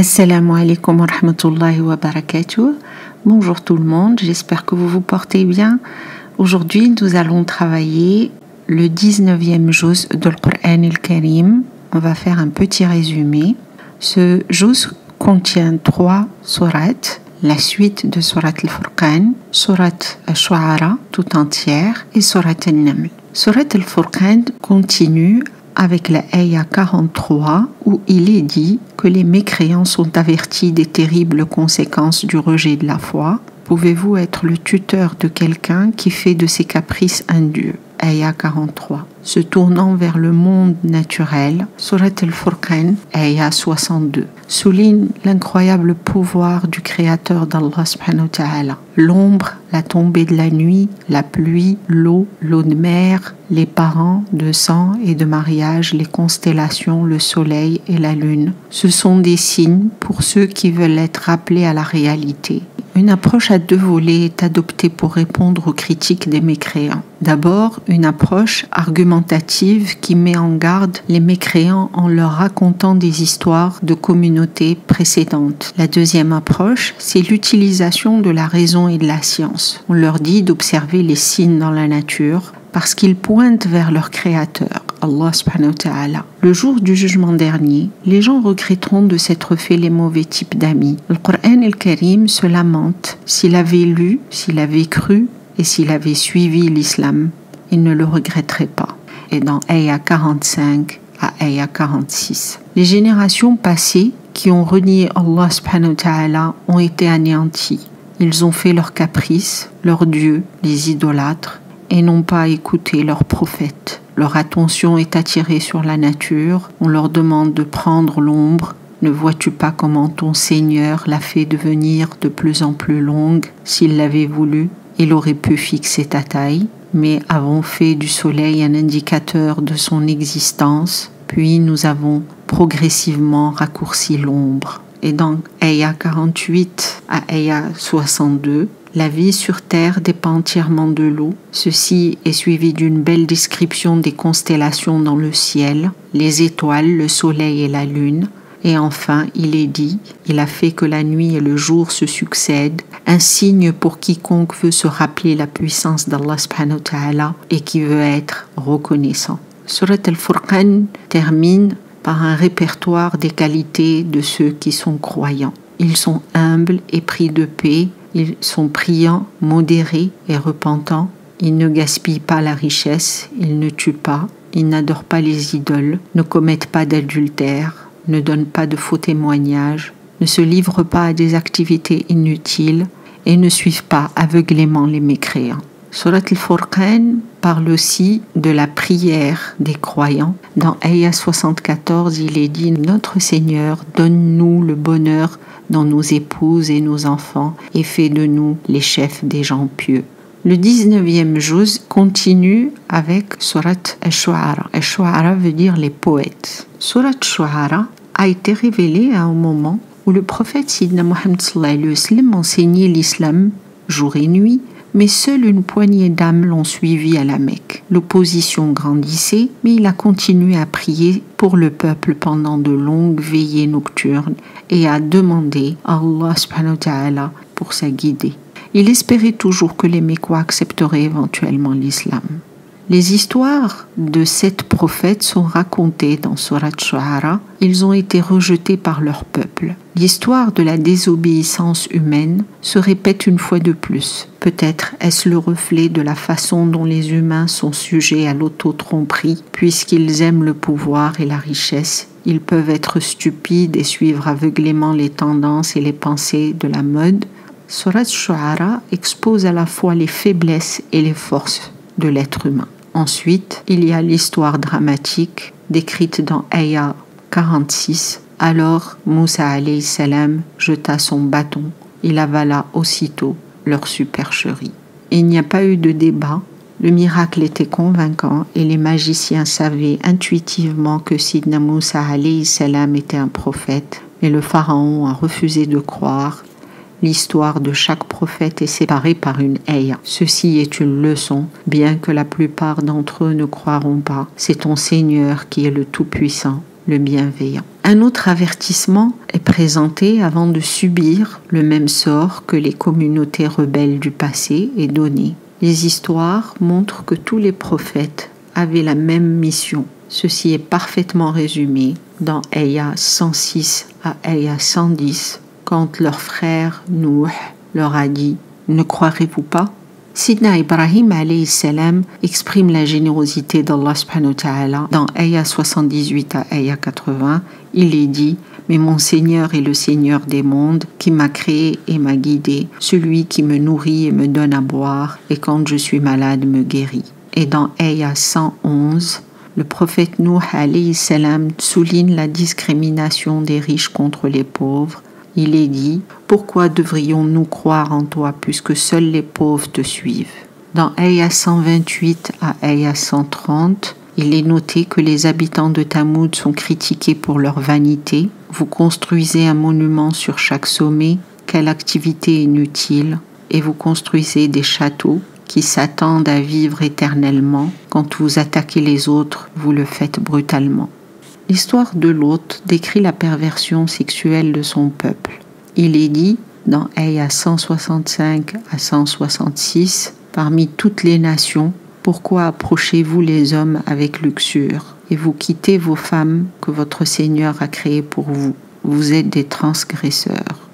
Assalamu alaikum wa rahmatullahi wa barakatuh. Bonjour tout le monde, j'espère que vous vous portez bien. Aujourd'hui, nous allons travailler le 19e juz de Al-Qur'an al-Karim. On va faire un petit résumé. Ce juz contient 3 sourates, la suite de Surat al-Furqan, Surat al-Shu'ara tout entière et Surat al-Naml. Surat al-Furqan continue avec la ayah 43 où il est dit que les mécréants sont avertis des terribles conséquences du rejet de la foi. Pouvez-vous être le tuteur de quelqu'un qui fait de ses caprices un dieu? Ayah 43. Se tournant vers le monde naturel, Surat al-Furqan, ayah 62, souligne l'incroyable pouvoir du Créateur d'Allah subhanahu wa ta'ala. L'ombre, la tombée de la nuit, la pluie, l'eau de mer, les parents de sang et de mariage, les constellations, le soleil et la lune. Ce sont des signes pour ceux qui veulent être rappelés à la réalité. Une approche à 2 volets est adoptée pour répondre aux critiques des mécréants. D'abord, une approche argumentative qui met en garde les mécréants en leur racontant des histoires de communautés précédentes. La deuxième approche, c'est l'utilisation de la raison et de la science. On leur dit d'observer les signes dans la nature parce qu'ils pointent vers leur Créateur, Allah subhanahu wa ta'ala. Le jour du jugement dernier, les gens regretteront de s'être fait les mauvais types d'amis. Le Qur'an al-Karim se lamente s'il avait lu, s'il avait cru et s'il avait suivi l'islam. Il ne le regretterait pas. Et dans ayah 45 à ayah 46. Les générations passées qui ont renié Allah subhanahu wa ta'ala ont été anéanties. Ils ont fait leurs caprices, leurs dieux, les idolâtres, et n'ont pas écouté leurs prophètes. Leur attention est attirée sur la nature. On leur demande de prendre l'ombre. Ne vois-tu pas comment ton Seigneur l'a fait devenir de plus en plus longue? S'il l'avait voulu, il aurait pu fixer ta taille, mais avons fait du soleil un indicateur de son existence, puis nous avons progressivement raccourci l'ombre. Et dans ayah 48 à ayah 62, la vie sur terre dépend entièrement de l'eau. Ceci est suivi d'une belle description des constellations dans le ciel, les étoiles, le soleil et la lune. Et enfin, il est dit, il a fait que la nuit et le jour se succèdent, un signe pour quiconque veut se rappeler la puissance d'Allah subhanahu wa ta'ala et qui veut être reconnaissant. Surat al-Furqan termine par un répertoire des qualités de ceux qui sont croyants. Ils sont humbles et pris de paix. Ils sont priants, modérés et repentants. Ils ne gaspillent pas la richesse, ils ne tuent pas, ils n'adorent pas les idoles, ne commettent pas d'adultère, ne donnent pas de faux témoignages, ne se livrent pas à des activités inutiles et ne suivent pas aveuglément les mécréants. Surat al-Furqan parle aussi de la prière des croyants. Dans ayah 74, il est dit « Notre Seigneur, donne-nous le bonheur dans nos épouses et nos enfants et fais de nous les chefs des gens pieux. » Le 19e juz continue avec Surat al-Shu'ara. Al-Shu'ara veut dire les poètes. Surat al-Shu'ara a été révélée à un moment où le prophète Sidna Muhammad sallallahu alayhi wa sallam enseignait l'islam jour et nuit, mais seule une poignée d'âmes l'ont suivi à la Mecque. L'opposition grandissait, mais il a continué à prier pour le peuple pendant de longues veillées nocturnes et a demandé à Allah subhanahu wa ta'ala pour sa guidée. Il espérait toujours que les Mécois accepteraient éventuellement l'islam. Les histoires de 7 prophètes sont racontées dans Surat Shu'ara. Ils ont été rejetés par leur peuple. L'histoire de la désobéissance humaine se répète une fois de plus. Peut-être est-ce le reflet de la façon dont les humains sont sujets à l'auto-tromperie, puisqu'ils aiment le pouvoir et la richesse. Ils peuvent être stupides et suivre aveuglément les tendances et les pensées de la mode. Surat Shu'ara expose à la fois les faiblesses et les forces de l'être humain. Ensuite, il y a l'histoire dramatique décrite dans ayah 46. Alors Moussa alayhi salam jeta son bâton. Il avala aussitôt leur supercherie. Il n'y a pas eu de débat. Le miracle était convaincant et les magiciens savaient intuitivement que Sidna Moussa alayhi salam était un prophète. Mais le pharaon a refusé de croire. L'histoire de chaque prophète est séparée par une ayah. Ceci est une leçon, bien que la plupart d'entre eux ne croiront pas. C'est ton Seigneur qui est le Tout-Puissant, le Bienveillant. Un autre avertissement est présenté avant de subir le même sort que les communautés rebelles du passé est donné. Les histoires montrent que tous les prophètes avaient la même mission. Ceci est parfaitement résumé dans Ayah 106 à Ayah 110 quand leur frère Nuh leur a dit « Ne croirez-vous pas ?» Sidna Ibrahim alayhi salam exprime la générosité d'Allah subhanahu wa ta'ala dans Ayah 78 à Ayah 80. Il est dit « Mais mon Seigneur est le Seigneur des mondes qui m'a créé et m'a guidé, celui qui me nourrit et me donne à boire et quand je suis malade me guérit. » Et dans Ayah 111, le prophète Nuh alayhi salam souligne la discrimination des riches contre les pauvres. Il est dit « Pourquoi devrions-nous croire en toi puisque seuls les pauvres te suivent ?» Dans Ayah 128 à Ayah 130, il est noté que les habitants de Tamoud sont critiqués pour leur vanité. Vous construisez un monument sur chaque sommet, quelle activité inutile, et vous construisez des châteaux qui s'attendent à vivre éternellement. Quand vous attaquez les autres, vous le faites brutalement. L'histoire de Lot décrit la perversion sexuelle de son peuple. Il est dit dans Ayah 165 à 166, « Parmi toutes les nations, pourquoi approchez-vous les hommes avec luxure et vous quittez vos femmes que votre Seigneur a créées pour vous? Vous êtes des transgresseurs. »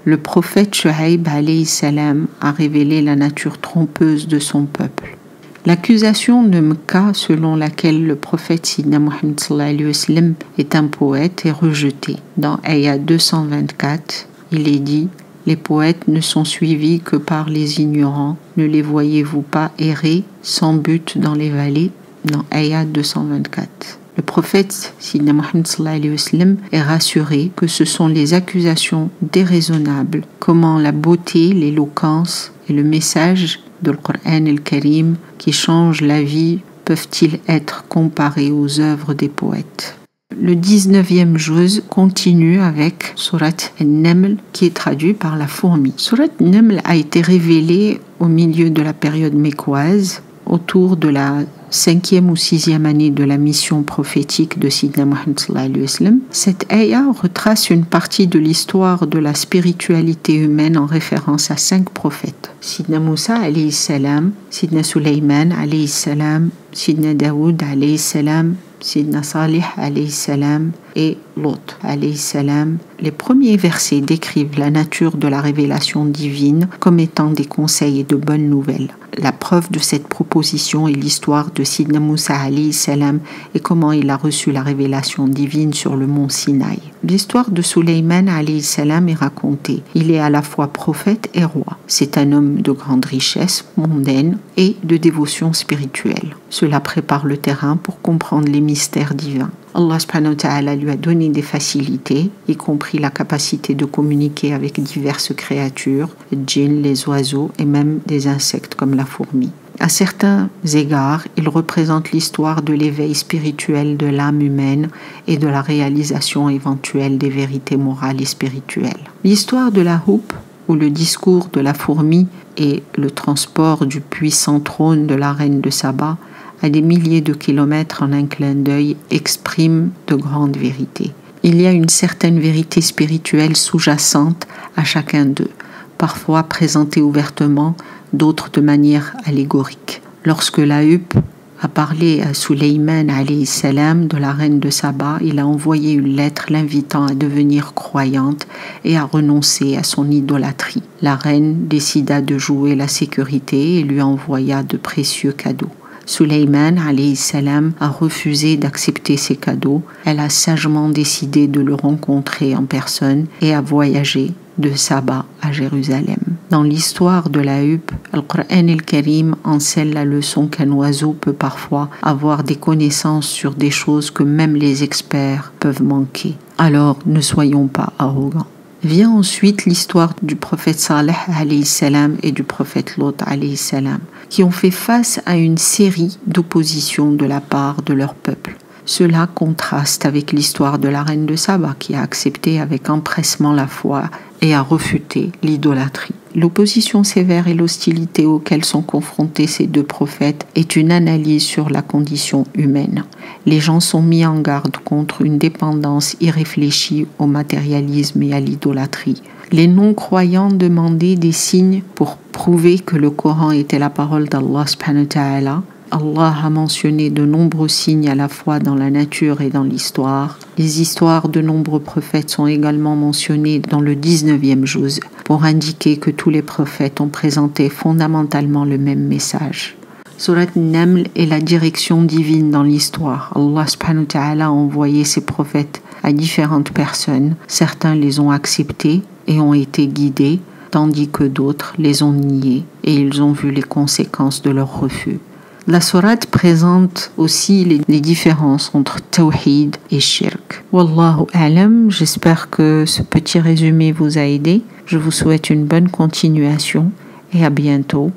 Le prophète Shu'aib alayhi salam a révélé la nature trompeuse de son peuple. L'accusation de Mecca selon laquelle le prophète Sidna Muhammad sallallahu alayhi wa sallam est un poète est rejetée. Dans Ayah 224, il est dit « Les poètes ne sont suivis que par les ignorants. Ne les voyez-vous pas errer sans but dans les vallées ?» Dans Ayah 224. Le prophète Sidna Muhammad sallallahu alayhi wa sallam est rassuré que ce sont les accusations déraisonnables, comment la beauté, l'éloquence et le message de Al-Qur'an al-Karim qui changent la vie peuvent-ils être comparés aux œuvres des poètes. Le 19e juz continue avec Surat An-Naml qui est traduit par la fourmi. Surat An-Naml a été révélée au milieu de la période mécoise, autour de la 5e ou 6e année de la mission prophétique de Sidna Muhammad sallallahu alayhi wa sallam. Cette ayah retrace une partie de l'histoire de la spiritualité humaine en référence à 5 prophètes. Sidna Moussa alayhi salam, Sidna Sulaiman alayhi salam, Sidna Daoud alayhi salam, Sidna Salih alayhi salam et Lot alayhi salam. Les premiers versets décrivent la nature de la révélation divine comme étant des conseils et de bonnes nouvelles. La preuve de cette proposition est l'histoire de Sidna Moussa alayhi salam et comment il a reçu la révélation divine sur le mont Sinaï. L'histoire de Sulayman alayhi salam est racontée. Il est à la fois prophète et roi. C'est un homme de grande richesse mondaine et de dévotion spirituelle. Cela prépare le terrain pour comprendre les mystères divins. Allah subhanahu wa ta'ala lui a donné des facilités, y compris la capacité de communiquer avec diverses créatures, les djinns, les oiseaux et même des insectes comme la fourmi. À certains égards, il représente l'histoire de l'éveil spirituel de l'âme humaine et de la réalisation éventuelle des vérités morales et spirituelles. L'histoire de la houppe, où le discours de la fourmi et le transport du puissant trône de la reine de Saba à des milliers de kilomètres en un clin d'œil exprime de grandes vérités. Il y a une certaine vérité spirituelle sous-jacente à chacun d'eux, parfois présentée ouvertement, d'autres de manière allégorique. Lorsque la huppe a parlé à Sulayman alayhi salam de la reine de Saba, il a envoyé une lettre l'invitant à devenir croyante et à renoncer à son idolâtrie. La reine décida de jouer la sécurité et lui envoya de précieux cadeaux. Sulayman alayhi salam a refusé d'accepter ces cadeaux. Elle a sagement décidé de le rencontrer en personne et a voyagé de Saba à Jérusalem. Dans l'histoire de la huppe, Al-Qur'an al-Karim enseigne la leçon qu'un oiseau peut parfois avoir des connaissances sur des choses que même les experts peuvent manquer. Alors ne soyons pas arrogants. Vient ensuite l'histoire du prophète Saleh alayhi salam et du prophète Lot alayhi salam, qui ont fait face à une série d'oppositions de la part de leur peuple. Cela contraste avec l'histoire de la reine de Saba qui a accepté avec empressement la foi et a refuté l'idolâtrie. L'opposition sévère et l'hostilité auxquelles sont confrontés ces deux prophètes est une analyse sur la condition humaine. Les gens sont mis en garde contre une dépendance irréfléchie au matérialisme et à l'idolâtrie. Les non-croyants demandaient des signes pour prouver que le Coran était la parole d'Allah subhanahu wa ta'ala. Allah a mentionné de nombreux signes à la fois dans la nature et dans l'histoire. Les histoires de nombreux prophètes sont également mentionnées dans le 19e juz pour indiquer que tous les prophètes ont présenté fondamentalement le même message. Surat Naml est la direction divine dans l'histoire. Allah subhanahu wa ta'ala a envoyé ses prophètes à différentes personnes. Certains les ont acceptés et ont été guidés, tandis que d'autres les ont niés et ils ont vu les conséquences de leur refus. La sourate présente aussi les différences entre tawhid et shirk. Wallahu a'lam, j'espère que ce petit résumé vous a aidé. Je vous souhaite une bonne continuation et à bientôt.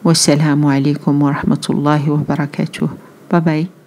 Wassalamu alaikum wa rahmatullahi wa barakatuh. Bye bye.